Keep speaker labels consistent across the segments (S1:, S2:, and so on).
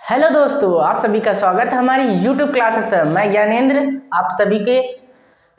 S1: Hello दोस्तों, आप सभी का स्वागत है हमारी YouTube क्लासेस में। मैं ज्ञानेंद्र आप सभी के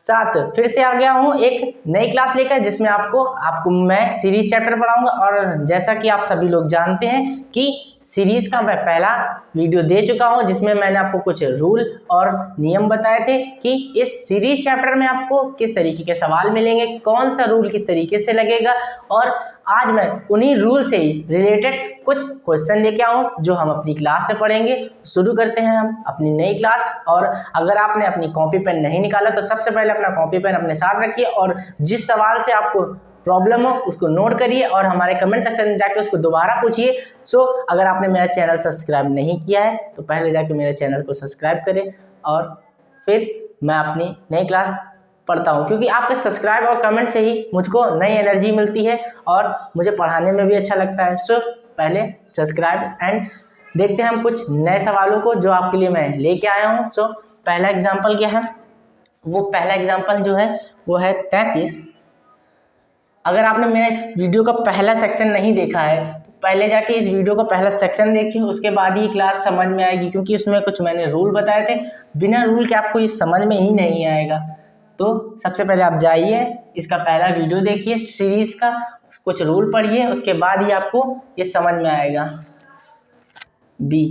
S1: साथ फिर से आ गया हूँ एक नई क्लास लेकर, जिसमें आपको मैं सीरीज चैप्टर पढ़ाऊंगा। और जैसा कि आप सभी लोग जानते हैं कि सीरीज का मैं पहला वीडियो दे चुका हूँ, जिसमें मैंने आपको कुछ रूल और नियम बताए थे कि इस सीरीज चैप्टर में आपको किस तरीके के सवाल मिलेंगे, कौन सा रूल किस तरीके से लगेगा। और आज मैं उन्हीं रूल से ही रिलेटेड कुछ क्वेश्चन लेके आऊँ जो हम अपनी क्लास से पढ़ेंगे। शुरू करते हैं हम अपनी नई क्लास। और अगर आपने अपनी कॉपी पेन नहीं निकाला तो सबसे पहले अपना कॉपी पेन अपने साथ रखिए और जिस सवाल से आपको प्रॉब्लम हो उसको नोट करिए और हमारे कमेंट सेक्शन में जाके उसको दोबारा पूछिए। अगर आपने मेरा चैनल सब्सक्राइब नहीं किया है तो पहले जाके मेरे चैनल को सब्सक्राइब करें और फिर मैं अपनी नई क्लास पढ़ता हूँ, क्योंकि आपके सब्सक्राइब और कमेंट से ही मुझको नई एनर्जी मिलती है और मुझे पढ़ाने में भी अच्छा लगता है। पहले सब्सक्राइब एंड देखते हैं हम कुछ नए सवालों को जो आपके लिए मैं लेके आया हूँ। पहला एग्जाम्पल क्या है, वो पहला एग्जाम्पल जो है वो है 33। अगर आपने मेरा इस वीडियो का पहला सेक्शन नहीं देखा है तो पहले जाके इस वीडियो का पहला सेक्शन देखिए, उसके बाद ही क्लास समझ में आएगी, क्योंकि उसमें कुछ मैंने रूल बताए थे। बिना रूल के आपको ये समझ में ही नहीं आएगा। तो सबसे पहले आप जाइए, इसका पहला वीडियो देखिए सीरीज का, कुछ रूल पढ़िए, उसके बाद ही आपको ये समझ में आएगा। बी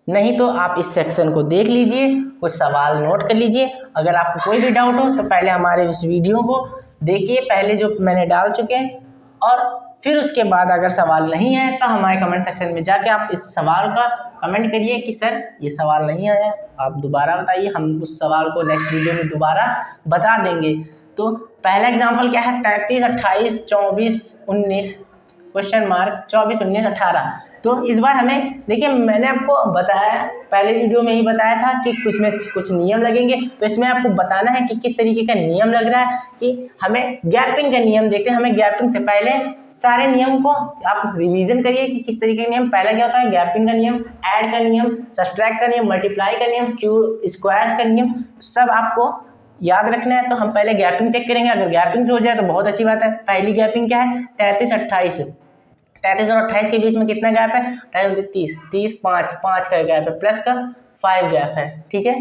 S1: नहीं तो आप इस सेक्शन को देख लीजिए, कुछ सवाल नोट कर लीजिए। अगर आपको कोई भी डाउट हो तो पहले हमारे उस वीडियो को देखिए, पहले जो मैंने डाल चुके हैं, और फिर उसके बाद अगर सवाल नहीं है तो हमारे कमेंट सेक्शन में जाके आप इस सवाल का कमेंट करिए कि सर ये सवाल नहीं आया, आप दोबारा बताइए, हम उस सवाल को नेक्स्ट वीडियो में दोबारा बता देंगे। तो पहला एग्जाम्पल क्या है, 33, 28, 24, 19 क्वेश्चन मार्क 24, 19, 18। तो इस बार हमें देखिए, मैंने आपको बताया पहले वीडियो में ही बताया था कि उसमें कुछ नियम लगेंगे। तो इसमें आपको बताना है कि किस तरीके का नियम लग रहा है, कि हमें गैपिंग का नियम देखते हैं। हमें गैपिंग से पहले सारे नियम को आप रिवीजन करिए कि किस तरीके का नियम। पहला क्या होता है, गैपिंग का नियम, ऐड का नियम, सब्ट्रैक्ट का नियम, मल्टीप्लाई का नियम, क्यू स्क्वायर्स का नियम, सब आपको याद रखना है। तो हम पहले गैपिंग चेक करेंगे। अगर गैपिंग से हो जाए तो बहुत अच्छी बात है। पहली गैपिंग क्या है, 33, 28। 33 और 28 के बीच में कितना गैप है, 30, 30, 5 का गैप है, प्लस का 5 गैप है, ठीक है।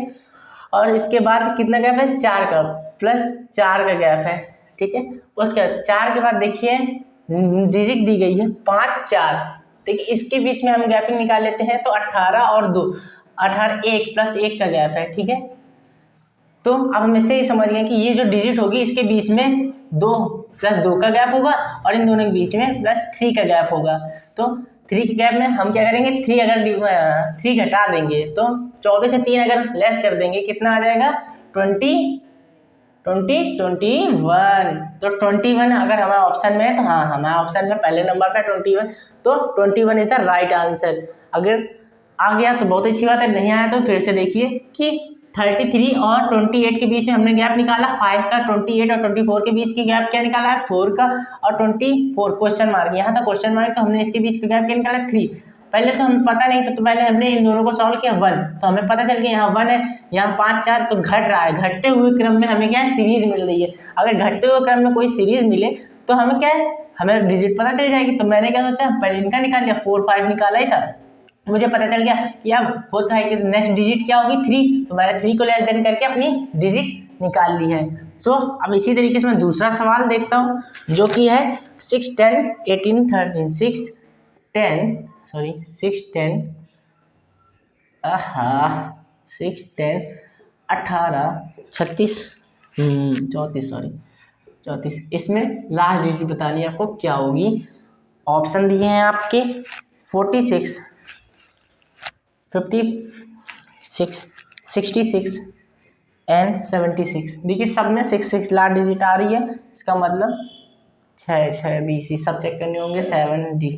S1: और इसके बाद कितना गैप है, 4 का, प्लस 4 का गैप है, ठीक है। उसके 4 के बाद देखिए डिजिट दी गई है 5, 4, देखिए इसके बीच में हम गैपिंग निकाल लेते हैं। तो 18 और 2, 18, 1 प्लस 1 का गैप है, ठीक है। तो अब हम इससे ही समझ गए कि ये जो डिजिट होगी इसके बीच में 2 प्लस 2 का गैप होगा और इन दोनों के बीच में प्लस 3 का गैप होगा। तो 3 के गैप में हम क्या करेंगे, 3 अगर 3 घटा देंगे तो 24 से 3 अगर लेस कर देंगे कितना आ जाएगा, 20, 21। तो 21 अगर हमारे ऑप्शन में है तो हाँ, हमारे ऑप्शन में पहले नंबर पे 21। तो 21 इज द राइट आंसर। अगर आ गया तो बहुत अच्छी बात है, नहीं आया तो फिर से देखिए कि 33 और 28 के बीच में हमने गैप निकाला 5 का, 28 और 24 के बीच की गैप क्या निकाला है, 4 का, और 24 क्वेश्चन मार्क, यहाँ था क्वेश्चन मार्क, तो हमने इसके बीच का गैप क्या निकाला, 3। पहले तो हमें पता नहीं था, तो पहले हमने इन दोनों को सॉल्व किया 1, तो हमें पता चल गया यहाँ 1 है, यहाँ 5, 4, तो घट रहा है। घटते हुए क्रम में हमें क्या है, सीरीज मिल रही है। अगर घटते हुए क्रम में कोई सीरीज मिले तो हमें क्या है, हमें डिजिट पता चल जाएगी। तो मैंने क्या सोचा, पहले इनका निकाल लिया, 4, 5 निकाला ही था, मुझे पता चल गया कि अब 4 का नेक्स्ट डिजिट क्या होगी, 3। तो मैंने 3 को लेस देन करके अपनी डिजिट निकाल ली है। अब इसी तरीके से मैं दूसरा सवाल देखता हूँ, जो कि है 6, 10, 18, 13, 6, 10, 18, 36, 34। इसमें लास्ट डिजिट बतानी है आपको क्या होगी। ऑप्शन दिए हैं आपके 46, 56, 66 एंड 76। देखिए सब में 6 लास्ट डिजिट आ रही है, इसका मतलब 6 BC सब चेक करने होंगे, 7D।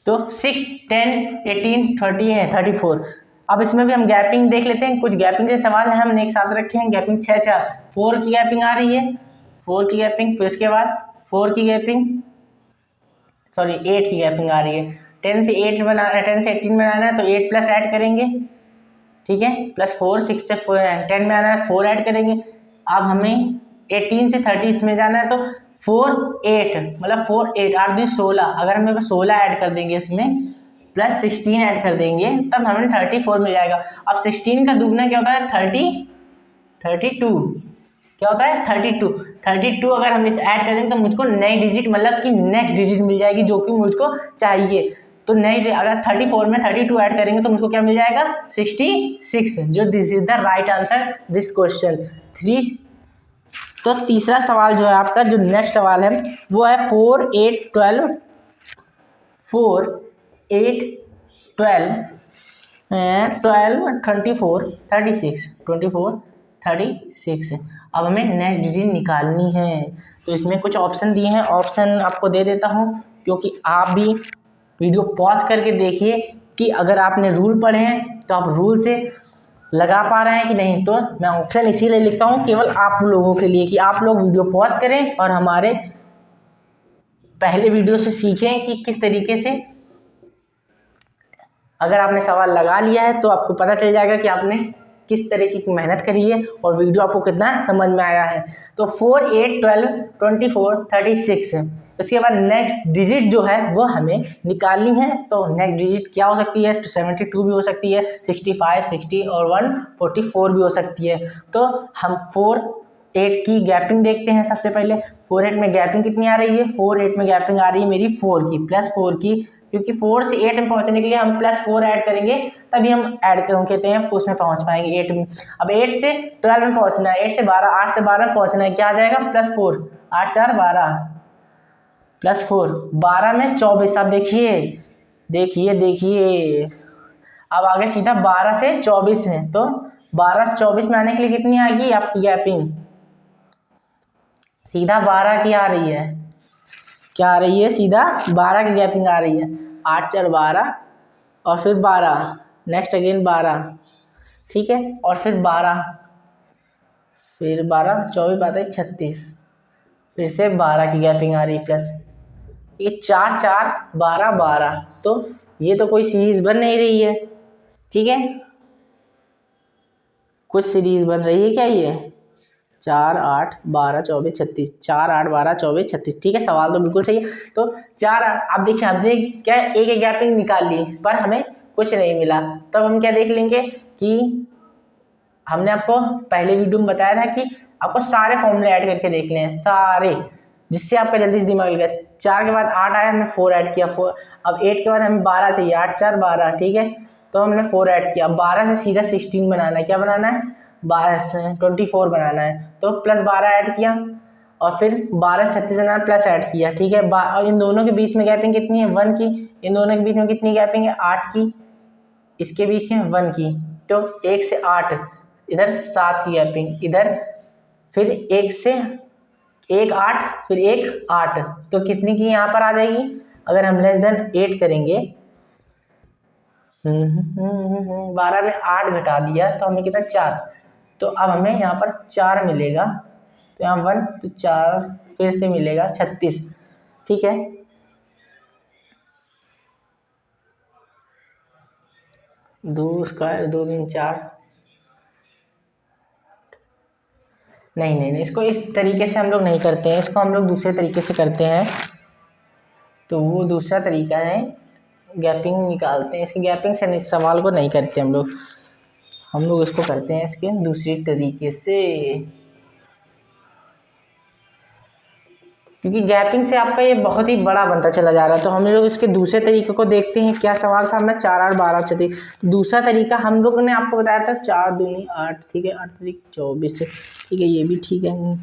S1: तो 6, 10, 18, 30 है, 34। अब इसमें भी हम गैपिंग देख लेते हैं, कुछ गैपिंग के सवाल हैं हमने एक साथ रखे हैं। गैपिंग 6, 4, 4 की गैपिंग आ रही है, 4 की गैपिंग, फिर उसके बाद 4 की गैपिंग, 8 की गैपिंग आ रही है। 10 से 8 बनाना है, 10 से 18 बनाना है तो 8 प्लस ऐड करेंगे, ठीक है, प्लस 4, 6 से 10 में आना है, 4 ऐड करेंगे। अब हमें 18 से 30 में जाना है तो 4, 8 मतलब 4, 8, 8 दिन 16, अगर हम 16 ऐड कर देंगे इसमें प्लस 16 ऐड कर देंगे तब हमें 34 मिल जाएगा। अब 16 का दुगना क्या होता है 32 क्या होता है 32 अगर हम इस ऐड कर देंगे तो मुझको नई डिजिट मतलब कि नेक्स्ट डिजिट मिल जाएगी जो कि मुझको चाहिए। तो नई अगर 34 में 32 ऐड करेंगे तो मुझको क्या मिल जाएगा 66, जो this is the right answer this question 3। तो तीसरा सवाल जो है आपका, जो नेक्स्ट सवाल है वो है 4 8 12 24 36। अब हमें नेक्स्ट डिजिट निकालनी है। तो इसमें कुछ ऑप्शन दिए हैं, ऑप्शन आपको दे देता हूँ क्योंकि आप भी वीडियो पॉज करके देखिए कि अगर आपने रूल पढ़े हैं तो आप रूल से लगा पा रहे हैं कि नहीं। तो मैं ऑप्शन इसीलिए लिखता हूँ केवल आप लोगों के लिए कि आप लोग वीडियो पॉज करें और हमारे पहले वीडियो से सीखें कि किस तरीके से अगर आपने सवाल लगा लिया है तो आपको पता चल जाएगा कि आपने किस तरीके की मेहनत करी है और वीडियो आपको कितना समझ में आया है। तो 4 8 12 24 36 उसके बाद नेक्स्ट डिजिट जो है वो हमें निकालनी है। तो नेक्स्ट डिजिट क्या हो सकती है 72 भी हो सकती है, 65 60 और 144 भी हो सकती है। तो हम 4 8 की गैपिंग देखते हैं। सबसे पहले 4 8 में गैपिंग कितनी आ रही है, 4 8 में गैपिंग आ रही है मेरी 4 की प्लस 4 की, क्योंकि 4 से 8 में पहुंचने के लिए हम प्लस 4 ऐड करेंगे तभी हम ऐड कहते हैं उसमें पहुंच पाएंगे 8 में। अब 8 से 12 में पहुंचना है, 8 से 12, 8 से 12 में पहुंचना है, क्या आ जाएगा प्लस 4, 8 4 12 प्लस 4 12 में 24। अब देखिए अब आगे सीधा 12 से 24 में, तो 12 से 24 में आने के लिए कितनी आएगी आपकी गैपिंग, सीधा 12 की आ रही है, क्या आ रही है सीधा 12 की गैपिंग आ रही है, 8 4 12 और फिर 12 नेक्स्ट अगेन 12, ठीक है, और फिर 12 24 12 36 फिर से 12 की गैपिंग आ रही है प्लस ये 4 4 12 12। तो ये तो कोई सीरीज बन नहीं रही है, ठीक है, कुछ सीरीज बन रही है क्या ये 4 8 12 24 36 4 8 12 24 36, ठीक है, सवाल तो बिल्कुल सही है। तो 4 अब देखिए हमने क्या एक गैपिंग निकाल ली पर हमें कुछ नहीं मिला, तब हम क्या देख लेंगे कि हमने आपको पहले वीडियो में बताया था कि आपको सारे फॉर्मूले ऐड करके देखने हैं सारे, जिससे आपका जल्दी से दिमाग लगा। 4 के बाद 8 आया, हमने 4 ऐड किया, 4 अब 8 के बाद हमें 12 चाहिए, 8 4 12, ठीक है, तो हमने 4 ऐड किया। 12 से सीधा 16 बनाना है, क्या बनाना है 12 से 24 बनाना है, तो प्लस 12 ऐड किया और फिर 12 से 36 बनाना प्लस ऐड किया, ठीक है। और इन दोनों के बीच में गैपिंग कितनी है 1 की, इन दोनों के बीच में कितनी गैपिंग है 8 की, इसके बीच में 1 की, तो 1 से 8 इधर 7 की गैपिंग, इधर फिर 1 से 1 8 फिर 1 8, तो कितनी की यहाँ पर आ जाएगी अगर हम लेस देन 8 करेंगे। 12 में 8 घटा दिया तो हमें कितना 4, तो अब हमें यहाँ पर 4 मिलेगा, तो यहाँ 1 तो 4 फिर से मिलेगा 36, ठीक है। दो स्क्वायर 2 3 4, नहीं, इसको इस तरीके से हम लोग नहीं करते हैं, इसको हम लोग दूसरे तरीके से करते हैं। तो वो दूसरा तरीका है गैपिंग निकालते हैं, इसकी गैपिंग से सवाल को नहीं करते हम लोग इसको करते हैं इसके दूसरी तरीके से, क्योंकि गैपिंग से आपका ये बहुत ही बड़ा बनता चला जा रहा है। तो हम लोग इसके दूसरे तरीके को देखते हैं। क्या सवाल था हमें 4 8 12 36, तो दूसरा तरीका हम लोगों ने आपको बताया था 4 दूनी 8, ठीक है, 8 3 24, ठीक है, ये भी ठीक है,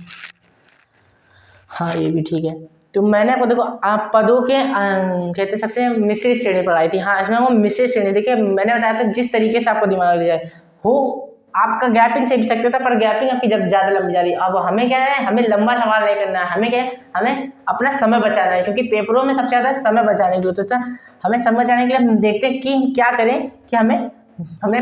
S1: हाँ ये भी ठीक है। तो मैंने आपको देखो आप पदों के कहते सबसे मिश्रित श्रेणी पढ़ाई थी, हाँ इसमें वो मिश्रित श्रेणी, देखिए मैंने बताया था जिस तरीके से आपको दिमाग लग जाए हो आपका गैपिंग से भी सकता था, पर गैपिंग आपकी जब ज़्यादा लंबी जा रही है। अब हमें क्या है, हमें लंबा सवाल नहीं करना है, हमें क्या है, हमें अपना समय बचाना है, क्योंकि पेपरों में सबसे ज़्यादा समय बचाने की जरूरत है। हमें समय बचाने के लिए हम देखते हैं कि क्या करें कि हमें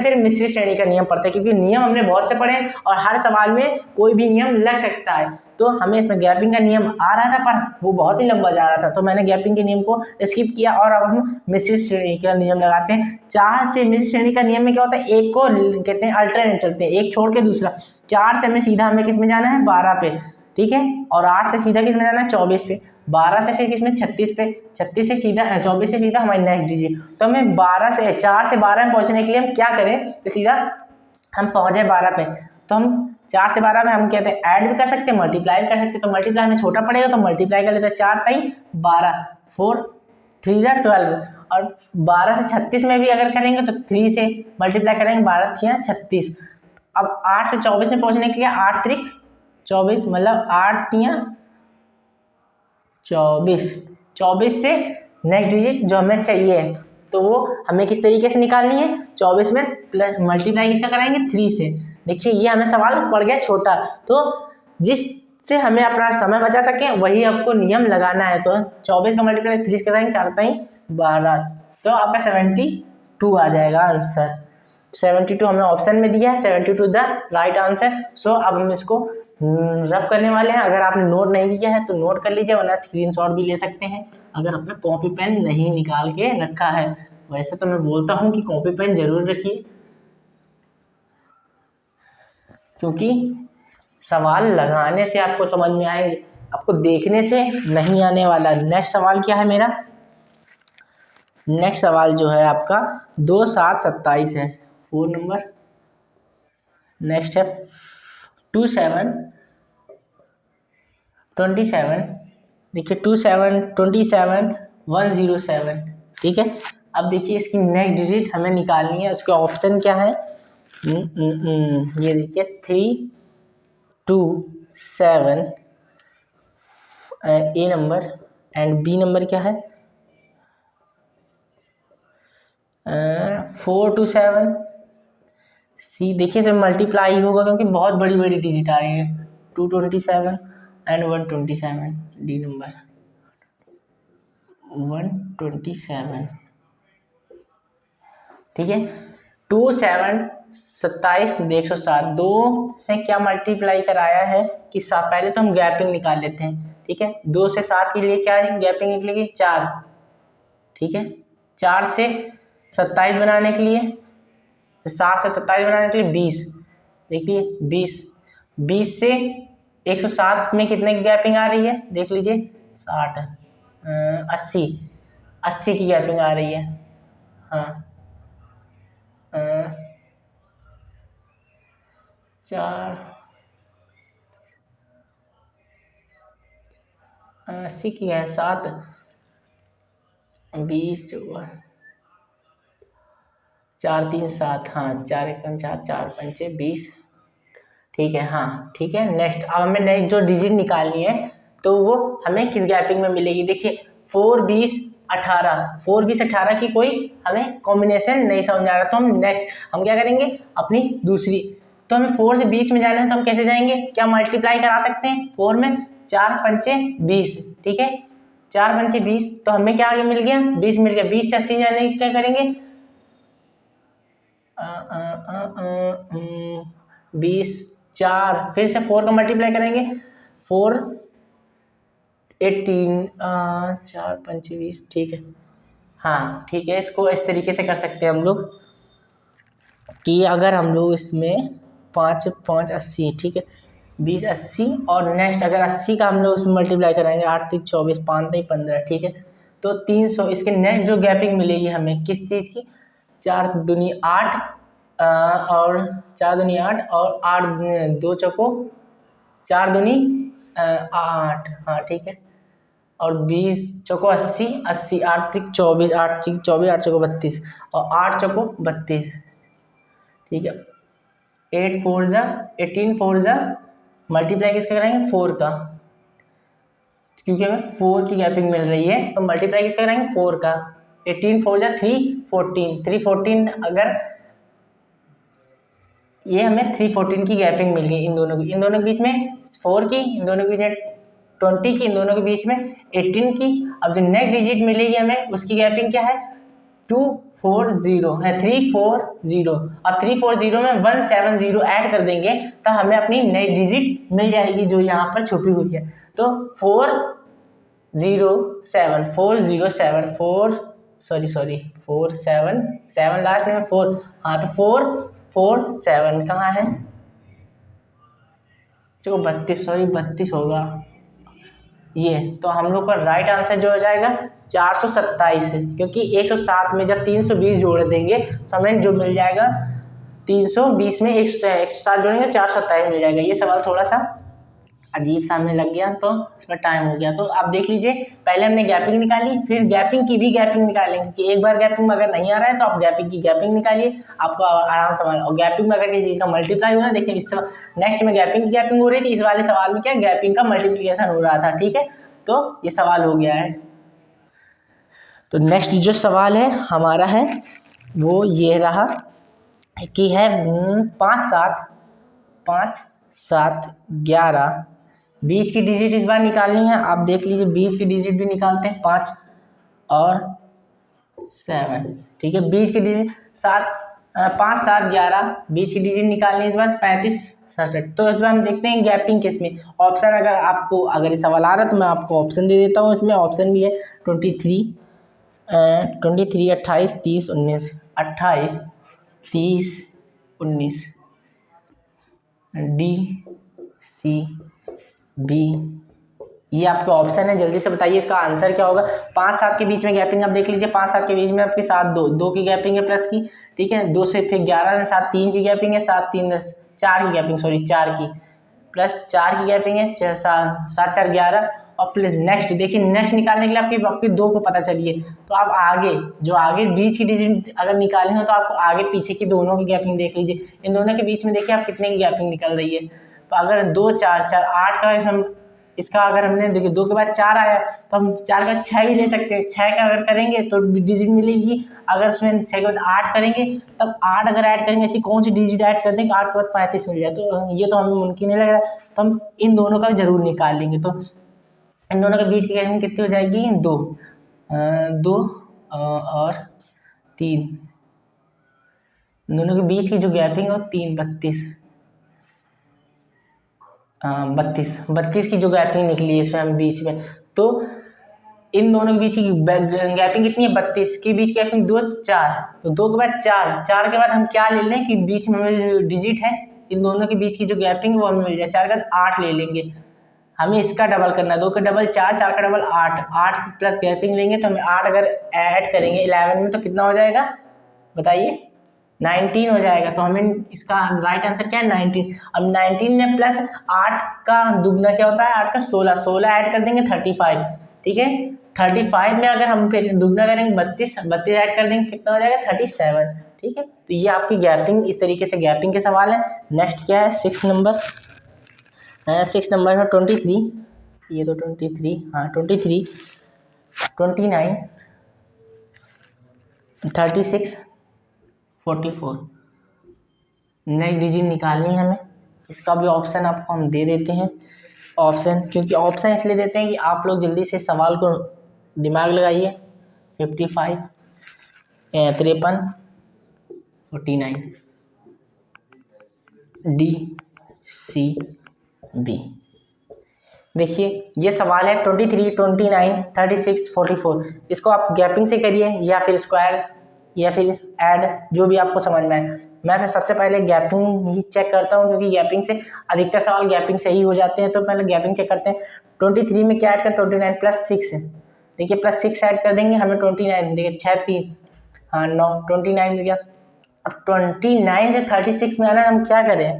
S1: फिर मिश्रित श्रेणी का नियम पढ़ते हैं, क्योंकि नियम हमने बहुत से पढ़े हैं और हर सवाल में कोई भी नियम लग सकता है। तो हमें इसमें गैपिंग का नियम आ रहा था पर वो बहुत ही लंबा जा रहा था, तो मैंने गैपिंग के नियम को स्किप किया और अब हम मिश्रित श्रेणी का नियम लगाते हैं। 4 से मिश्रित श्रेणी का नियम में क्या होता है, एक को कहते हैं अल्टरनेट चलते हैं, एक छोड़ के दूसरा। 4 से हमें सीधा किस में जाना है 12 पे, ठीक है। और 8 से सीधा किस में जाना है 24 पे, 12 से फिर किसमें 36 पे, 36 से सीधा 24 से सीधा हमारी नेक्स्ट डिजिट। तो हमें 4 से 12 में पहुंचने के लिए हम क्या करें, तो सीधा हम पहुंचे 12 पे, तो हम 4 से 12 में हम कहते हैं ऐड भी कर सकते हैं, मल्टीप्लाई भी कर सकते हैं। तो मल्टीप्लाई में छोटा पड़ेगा तो मल्टीप्लाई कर लेते हैं, 4 3 12, 4 3 12। और 12 से 36 में भी अगर करेंगे तो 3 से मल्टीप्लाई करेंगे, 12 3 36। अब 8 से 24 में पहुंचने के लिए 8 3 24, मतलब 8 3 24, 24 से नेक्स्ट डिजिट जो हमें चाहिए तो वो हमें किस तरीके से निकालनी है, 24 में प्लस मल्टीप्लाई किसका कराएंगे 3 से। देखिए ये हमें सवाल पड़ गया छोटा, तो जिससे हमें अपना समय बचा सके वही आपको नियम लगाना है। तो 24 का मल्टीप्लाई 3 से कराएंगे, 4 3 12, तो आपका 72 आ जाएगा आंसर। 72 हमें ऑप्शन में दिया है, 72 द राइट आंसर। सो अब हम इसको रफ करने वाले हैं। अगर आपने नोट नहीं लिया है तो नोट कर लीजिए, वरना स्क्रीनशॉट भी ले सकते हैं अगर आपने कॉपी पेन नहीं निकाल के रखा है। वैसे तो मैं बोलता हूँ कि कॉपी पेन जरूर रखिए, क्योंकि सवाल लगाने से आपको समझ में आएंगे, आपको देखने से नहीं आने वाला। नेक्स्ट सवाल क्या है मेरा, नेक्स्ट सवाल जो है आपका 2 7 27 है, 4 नंबर। नेक्स्ट है 2 7 27, देखिए 2 7 27 107, ठीक है। अब देखिए इसकी नेक्स्ट डिजिट हमें निकालनी है, उसके ऑप्शन क्या है, ये देखिए 3 2 7 ए नंबर एंड बी नंबर क्या है 4 2 7, सी देखिए से मल्टीप्लाई होगा क्योंकि बहुत बड़ी बड़ी डिजिट आ रही है, 227 एंड 127, डी नंबर 127, ठीक है। 2 7 27 107, 2 में क्या मल्टीप्लाई कराया है कि पहले तो हम गैपिंग निकाल लेते हैं, ठीक है। 2 से 7 के लिए क्या है गैपिंग निकलेगी 4, ठीक है। 4 से 27 बनाने के लिए, 7 से 27 बनाने के लिए 20, देखिए 20 से 107 में कितने की गैपिंग आ रही है देख लीजिए 60 80 की गैपिंग आ रही है, हाँ 4 80 की है 7 20 4 3 7, हाँ 4 1 4 4 5 20, ठीक है, हाँ ठीक है। नेक्स्ट अब हमें नेक्स्ट जो डिजिट निकालनी है तो वो हमें किस गैपिंग में मिलेगी, देखिए 4 20 18, 4 20 18 की कोई हमें कॉम्बिनेशन नहीं समझ आ रहा, तो हम नेक्स्ट हम क्या करेंगे अपनी दूसरी, तो हमें 4 से 20 में जाना है तो हम कैसे जाएंगे, क्या मल्टीप्लाई करा सकते हैं 4 में, 4 पंचे 20, ठीक है 4 पंचे 20, तो हमें क्या आगे मिल गया 20 मिल गया। 20 से 80 जाने क्या करेंगे 20 4 फिर से 4 का मल्टीप्लाई करेंगे 4 18 4 5 20, ठीक है, हाँ ठीक है। इसको इस तरीके से कर सकते हैं हम लोग कि अगर हम लोग इसमें 5 5 80, ठीक है 20 80, और नेक्स्ट अगर 80 का हम लोग उसमें मल्टीप्लाई कराएंगे 8 3 24 5 3 15, ठीक है, तो 300। इसके नेक्स्ट जो गैपिंग मिलेगी हमें किस चीज़ की, 4 दूनी 8 और 4 दूनी 8 और 8 2 चौको 4 दूनी 8, हाँ ठीक है, और 20 चौको 80 80 8 3 24 8 3 24 8 चौको 32 और 8 चौको 32, ठीक है। 8 4 जा 18 4 जा मल्टीप्लाई किसका कराएंगे 4 का, क्योंकि हमें 4 की गैपिंग मिल रही है तो मल्टीप्लाई किसका कराएंगे 4 का। 18 4 जा 314, 314 अगर ये हमें 314 की गैपिंग मिल गई इन दोनों के बीच में 4 की, इन दोनों के बीच में 20 की, इन दोनों के बीच में 18 की। अब जो नेक्स्ट डिजिट मिलेगी हमें उसकी गैपिंग क्या है 240 है, 340, और 340 में 170 ऐड कर देंगे तो हमें अपनी नई डिजिट मिल जाएगी जो यहाँ पर छुपी हुई है। तो 407 407 4 4 7 लास्ट में 4, हाँ तो 4 4 7 कहाँ है देखो 32 होगा ये, तो हम लोग का राइट आंसर जो हो जाएगा 427, क्योंकि 107 में जब 320 जोड़ देंगे तो हमें जो मिल जाएगा 320 में 107 जोड़ेंगे 427 मिल जाएगा। ये सवाल थोड़ा सा अजीब सा हमें लग गया तो इसमें टाइम हो गया। तो आप देख लीजिए, पहले हमने गैपिंग निकाली, फिर गैपिंग की भी गैपिंग निकालेंगे कि एक बार गैपिंग में अगर नहीं आ रहा है तो आप गैपिंग की गैपिंग निकालिए, आपको आराम से। और गैपिंग में अगर किसी चीज़ का मल्टीप्लाई हो रहा है, देखिए इस नेक्स्ट में गैपिंग की गैपिंग हो रही थी, इस वाले सवाल में क्या गैपिंग का मल्टीप्लीकेशन हो रहा था। ठीक है, तो ये सवाल हो गया है। तो नेक्स्ट जो सवाल है हमारा है वो ये रहा कि है 5 7 11, बीच की डिजिट इस बार निकालनी है। आप देख लीजिए, बीच की डिजिट भी निकालते हैं 5 और 7। ठीक है, बीच की डिजिट 5 7 11, बीच की डिजिट निकालनी है इस बार 35 67। तो इस बार हम देखते हैं गैपिंग किस में। ऑप्शन अगर ये सवाल आ रहा है तो मैं आपको ऑप्शन दे देता हूँ। इसमें ऑप्शन भी है 23 28 30 19, 28 30 19, डी सी बी, ये आपके ऑप्शन है। जल्दी से बताइए इसका आंसर क्या होगा। 5 7 के बीच में गैपिंग आप देख लीजिए, 5 7 के बीच में आपके 7 2 की गैपिंग है प्लस की। ठीक है, 2 से फिर 11 में 7 3 की गैपिंग है, 7 3 10 4 की गैपिंग, सॉरी 4 की, प्लस 4 की गैपिंग है 7 4 11, और प्लस नेक्स्ट देखिए, नेक्स्ट निकालने के लिए आपकी 2 को पता चलिए तो आप आगे बीच की डिजिट अगर निकालनी हो तो आपको आगे पीछे की दोनों की गैपिंग देख लीजिए। इन दोनों के बीच में देखिए आप कितने की गैपिंग निकल रही है। तो अगर 2 4 4 8 का इसका अगर हमने देखिए 2 के बाद 4 आया तो हम 4 का 6 भी ले सकते हैं। 6 का अगर करेंगे तो डिजिट मिलेगी। अगर उसमें 6 के बाद 8 करेंगे तब 8 अगर ऐड करेंगे, ऐसी कौन सी डिजिट ऐड कर देंगे 8 के बाद 35 मिल जाए, तो ये तो हमें मुमकिन नहीं लग रहा। तो हम इन दोनों का जरूर निकाल लेंगे। तो इन दोनों के बीच की गैपिंग कितनी हो जाएगी 2 और 3, दोनों के बीच की जो गैपिंग है 3 32 की जो गैपिंग निकली है इसमें हम बीच में। तो इन दोनों के बीच की गैपिंग कितनी है 32 की बीच की गैपिंग 2 4, तो 2 के बाद 4 के बाद हम क्या ले लें कि बीच में हमें जो डिजिट है इन दोनों के बीच की जो गैपिंग वो हमें मिल जाए। 4 के बाद 8 ले लेंगे, हमें इसका डबल करना है। 2 का डबल 4, 4 का डबल 8 प्लस गैपिंग लेंगे तो हमें 8 अगर ऐड करेंगे 11 में तो कितना हो जाएगा बताइए 19 हो जाएगा। तो हमें इसका राइट आंसर क्या है 19। अब 19 में प्लस 8 का दुगना क्या होता है 8 का 16 ऐड कर देंगे 35। ठीक है, 35 में अगर हम फिर दुगना करेंगे 32 ऐड कर देंगे कितना हो जाएगा 37। ठीक है, तो ये आपकी गैपिंग, इस तरीके से गैपिंग के सवाल है। नेक्स्ट क्या है 6 नंबर है 23, ये तो 23, हाँ 23 29 36 44, नेक्स्ट डिजिट निकालनी है हमें। इसका भी ऑप्शन आपको हम दे देते हैं। ऑप्शन क्योंकि ऑप्शन इसलिए देते हैं कि आप लोग जल्दी से सवाल को दिमाग लगाइए। 55 53 49, डी सी बी। देखिए ये सवाल है 23 29 36 44, इसको आप गैपिंग से करिए या फिर स्क्वायर या फिर ऐड, जो भी आपको समझ में आए। मैं फिर सबसे पहले गैपिंग ही चेक करता हूँ क्योंकि गैपिंग से अधिकतर सवाल गैपिंग से ही हो जाते हैं। तो पहले गैपिंग चेक करते हैं। 23 में क्या ऐड कर 29 प्लस 6, देखिए प्लस 6 ऐड कर देंगे हमें 29, देखिए 6 3 हाँ 9 29 मिल गया। अब 29 से 36 में आना हम क्या करें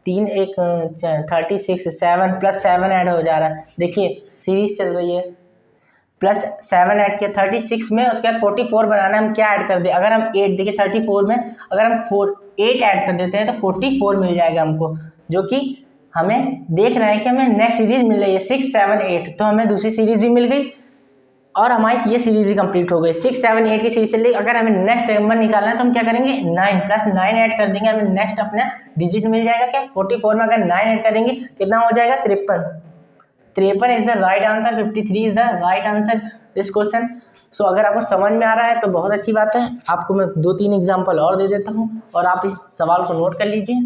S1: 3 1 36 7 प्लस 7 ऐड हो जा रहा है। देखिए सीरीज चल रही है, प्लस 7 ऐड किया 36 में, उसके बाद 44 बनाना है। हम क्या ऐड कर दे अगर हम 8, देखिए 34 में अगर हम 8 ऐड कर देते हैं तो 44 मिल जाएगा हमको, जो कि हमें देख रहे हैं कि हमें नेक्स्ट सीरीज मिल रही है 6 7 8। तो हमें दूसरी सीरीज भी मिल गई और हमारी ये सीरीज भी कंप्लीट हो गई। 6 7 8 की सीरीज चल रही। अगर हमें नेक्स्ट नंबर निकालना है तो हम क्या करेंगे 9 प्लस 9 ऐड कर देंगे, हमें नेक्स्ट अपना डिजिट मिल जाएगा क्या 44 में अगर 9 ऐड करेंगे कितना हो जाएगा 53 is the right answer. 53 is the right answer this question. So अगर आपको समझ में आ रहा है तो बहुत अच्छी बात है। आपको मैं 2-3 एग्जाम्पल और दे देता हूँ और आप इस सवाल को नोट कर लीजिए।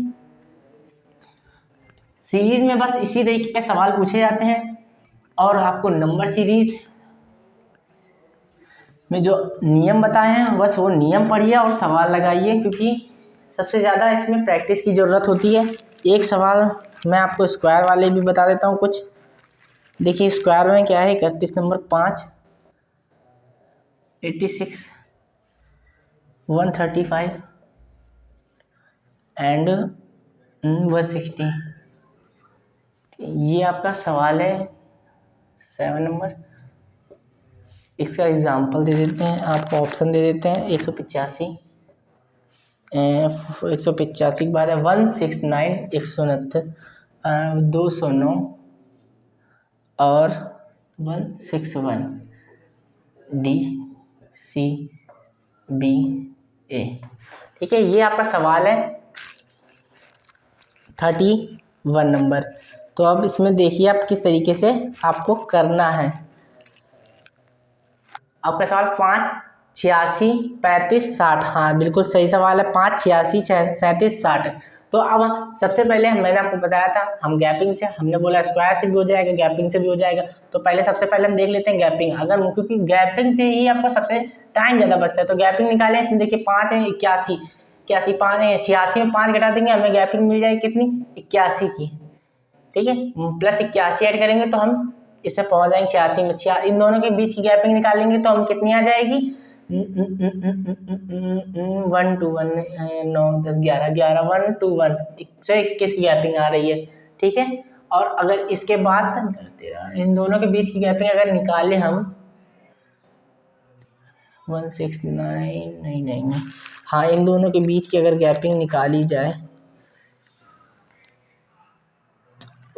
S1: सीरीज में बस इसी तरीके के सवाल पूछे जाते हैं और आपको नंबर सीरीज में जो नियम बताए हैं बस वो नियम पढ़िए और सवाल लगाइए, क्योंकि सबसे ज़्यादा इसमें प्रैक्टिस की ज़रूरत होती है। एक सवाल मैं आपको स्क्वायर वाले भी बता देता हूँ कुछ। देखिए स्क्वायर में क्या है, 31 नंबर 5, 86, 135 एंड 160। ये आपका सवाल है 7 नंबर। इसका एग्जांपल दे देते हैं आपको, ऑप्शन दे देते हैं 185, 185 के बाद है 169, 169, 209 और 161, डी सी बी ए। ठीक है, ये आपका सवाल है 31 नंबर। तो अब इसमें देखिए आप किस तरीके से आपको करना है। आपका सवाल 5, 86, 35, 60। हाँ बिल्कुल सही सवाल है, 5, 86, 37, 60। तो अब सबसे पहले मैंने आपको बताया था हम गैपिंग से, हमने बोला स्क्वायर से भी हो जाएगा, गैपिंग से भी हो जाएगा। तो पहले सबसे पहले हम देख लेते हैं गैपिंग। अगर क्योंकि गैपिंग से ही आपको सबसे टाइम ज़्यादा बचता है, तो गैपिंग निकालें। इसमें देखिए 5 है, 81, 81, 5 है, 86 में 5 घटा देंगे, हमें गैपिंग मिल जाएगी कितनी, 81 की। ठीक है, प्लस 81 ऐड करेंगे तो हम इससे पहुंच जाएंगे 86 में। इन दोनों के बीच की गैपिंग निकालेंगे तो हम कितनी आ जाएगी, 1 2 1, 9 10 11 11, 1 2 1, 121 की गैपिंग आ रही है। ठीक है, और अगर इसके बाद इन दोनों के बीच की गैपिंग अगर निकाले हम 169, नहीं, हाँ इन दोनों के बीच की अगर गैपिंग निकाली जाए,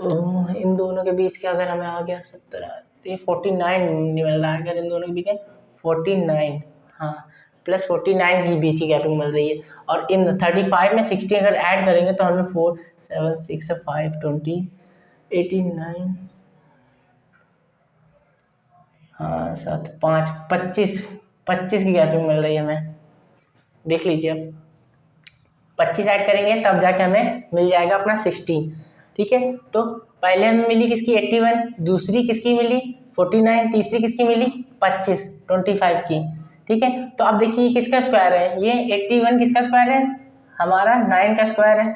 S1: इन दोनों के बीच के अगर हमें आ गया 17, तो ये 49 मिल रहा है। अगर इन दोनों के बीच में 49, हाँ प्लस 49 की बीच की गैपिंग मिल रही है। और इन 35 में 60 अगर ऐड करेंगे तो हमें 4 7 6 5 20 89, हाँ 7 5 25 की गैपिंग मिल रही है हमें। देख लीजिए अब 25 ऐड करेंगे तब जाके हमें मिल जाएगा अपना 16। ठीक है, तो पहले हमें मिली किसकी 81, दूसरी किसकी मिली 49, तीसरी किसकी मिली 25 की। ठीक है, तो अब देखिए किसका स्क्वायर है, ये 81 किसका स्क्वायर है, हमारा 9 का स्क्वायर है।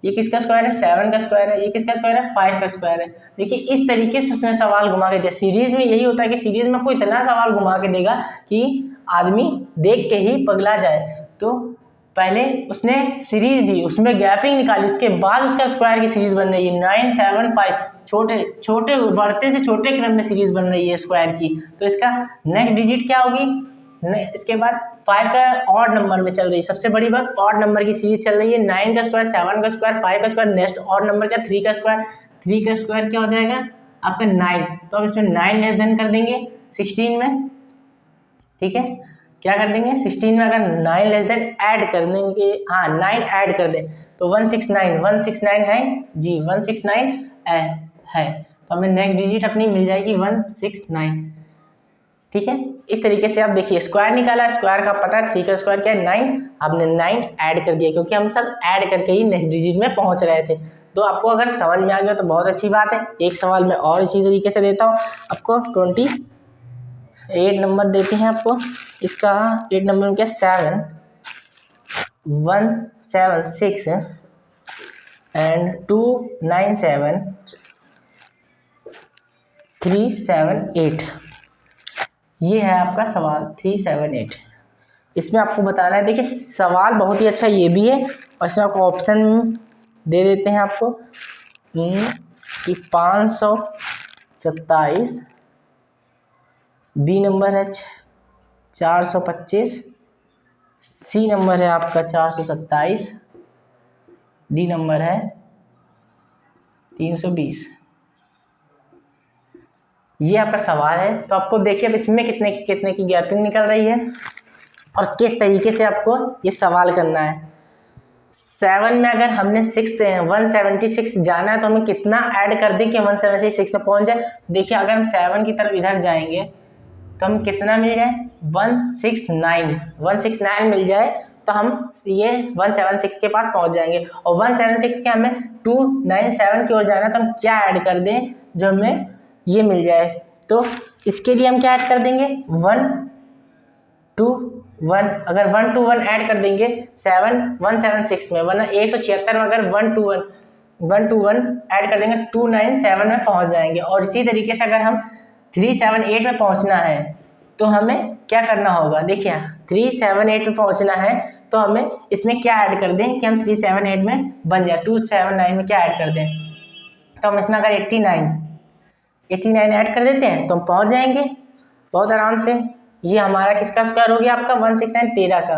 S1: ये किसका स्क्वायर है, 7 का स्क्वायर है। ये किसका स्क्वायर है, 5 का स्क्वायर है। देखिए इस तरीके से उसने सवाल घुमा के दिया। सीरीज में यही होता है कि सीरीज में कोई इतना सवाल घुमा के देगा कि आदमी देख के ही पगला जाए। तो पहले उसने सीरीज दी, उसमें गैपिंग निकाली, उसके बाद उसका स्क्वायर की सीरीज बन रही है 9 7 5। छोटे बढ़ते से छोटे क्रम में सीरीज बन रही है स्क्वायर की। तो इसका नेक्स्ट डिजिट क्या होगी, इसके बाद 5 का ऑड नंबर में चल रही है। सबसे बड़ी बात, ऑड नंबर की सीरीज चल रही है। 9 का स्क्वायर, 7 का स्क्वायर, 5 का स्क्वायर, नेक्स्ट ऑड नंबर का 3 का स्क्वायर। 3 का स्क्वायर क्या हो जाएगा आपका 9। तो अब इसमें 9 लेस देन कर देंगे 16 में। ठीक है, क्या कर देंगे 16 में अगर 9 लेस देन ऐड कर देंगे, हाँ 9 ऐड कर दें तो 169 है जी, 169 है। तो हमें नेक्स्ट डिजिट अपनी मिल जाएगी 169। ठीक है, इस तरीके से आप देखिए स्क्वायर निकाला, स्क्वायर का पता है 3 का स्क्वायर क्या है 9, आपने 9 ऐड कर दिया क्योंकि हम सब ऐड करके ही नेक्स्ट डिजिट में पहुंच रहे थे। तो आपको अगर समझ में आ गया तो बहुत अच्छी बात है। एक सवाल मैं और इसी तरीके से देता हूँ आपको। 28 नंबर देते हैं आपको। इसका 8 नंबर में क्या 7 1 7 6 एंड 2 9 7 3 7 8। ये है आपका सवाल 3 7 8। इसमें आपको बताना है, देखिए सवाल बहुत ही अच्छा ये भी है और इसमें आपको ऑप्शन दे देते हैं आपको कि 527, बी नंबर है 425, सी नंबर है आपका 427, डी नंबर है 320। ये आपका सवाल है। तो आपको देखिए अब इसमें कितने की गैपिंग निकल रही है और किस तरीके से आपको ये सवाल करना है। 7 में अगर हमने 6 से 176 जाना है तो हमें कितना ऐड कर दें कि 176 में पहुंच जाए। देखिए अगर हम 7 की तरफ इधर जाएंगे तो हम कितना मिल जाए 169 मिल जाए तो हम ये 176 के पास पहुंच जाएंगे। और 176 के हमें 297 की ओर जाना तो हम क्या ऐड कर दें जो हमें ये मिल जाए। तो इसके लिए हम क्या ऐड कर देंगे 1 2 1। अगर 1 2 1 ऐड कर देंगे 7 176 में, वरना 176 में अगर 1 2 1 1 to 1 ऐड कर देंगे 297 में पहुंच जाएंगे। और इसी तरीके से अगर हम 378 में पहुंचना है तो हमें क्या करना होगा, देखिए 378 में पहुंचना है तो हमें इसमें क्या ऐड कर दें कि हम 378 में बन जाए, 279 में क्या ऐड कर दें, तो हम इसमें अगर 89 ऐड कर देते हैं तो हम पहुंच जाएंगे बहुत आराम से। ये हमारा किसका स्क्वायर हो गया, आपका 169 13 का,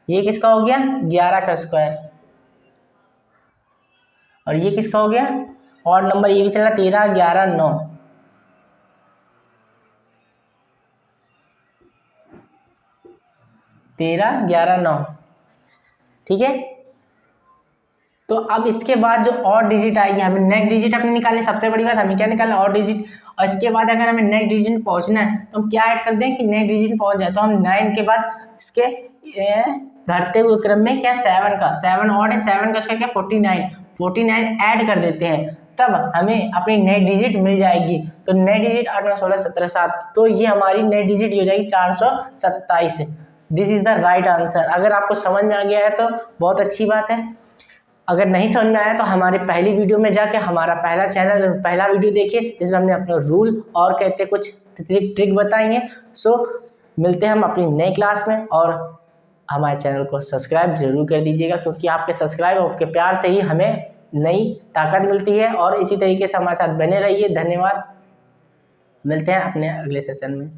S1: ये किसका हो गया 11 का स्क्वायर, और ये किसका हो गया और नंबर ये भी चला 13 11 9, 13 11 9, ठीक है। तो अब इसके बाद जो और डिजिट आएगी, हमें नेक्स्ट डिजिट अपने निकालनी, सबसे बड़ी बात हमें क्या निकालना और डिजिट। और इसके बाद अगर हमें नेक्स्ट डिजिट में पहुंचना है तो हम क्या ऐड कर दें कि नेक्स्ट डिजिट में पहुंच जाए, तो हम 9 के बाद इसके घटते हुए क्रम में क्या 7 का 7 और है, 7 का इसका क्या 49 ऐड कर देते हैं, तब हमें अपनी नेक्स्ट डिजिट मिल जाएगी। तो नेक्स्ट डिजिट 8 9 16 17 7, तो ये हमारी नेक्स्ट डिजिट हो जाएगी 427। This is the right answer. अगर आपको समझ में आ गया है तो बहुत अच्छी बात है, अगर नहीं समझ में आया तो हमारे पहली वीडियो में जाके हमारा पहला वीडियो देखिए जिसमें हमने अपने रूल और कहते कुछ ट्रिक बताई हैं। सो मिलते हैं हम अपनी नई क्लास में, और हमारे चैनल को सब्सक्राइब जरूर कर दीजिएगा, क्योंकि आपके सब्सक्राइब और आपके प्यार से ही हमें नई ताकत मिलती है। और इसी तरीके से हमारे साथ बने रहिए। धन्यवाद, मिलते हैं अपने अगले सेशन में।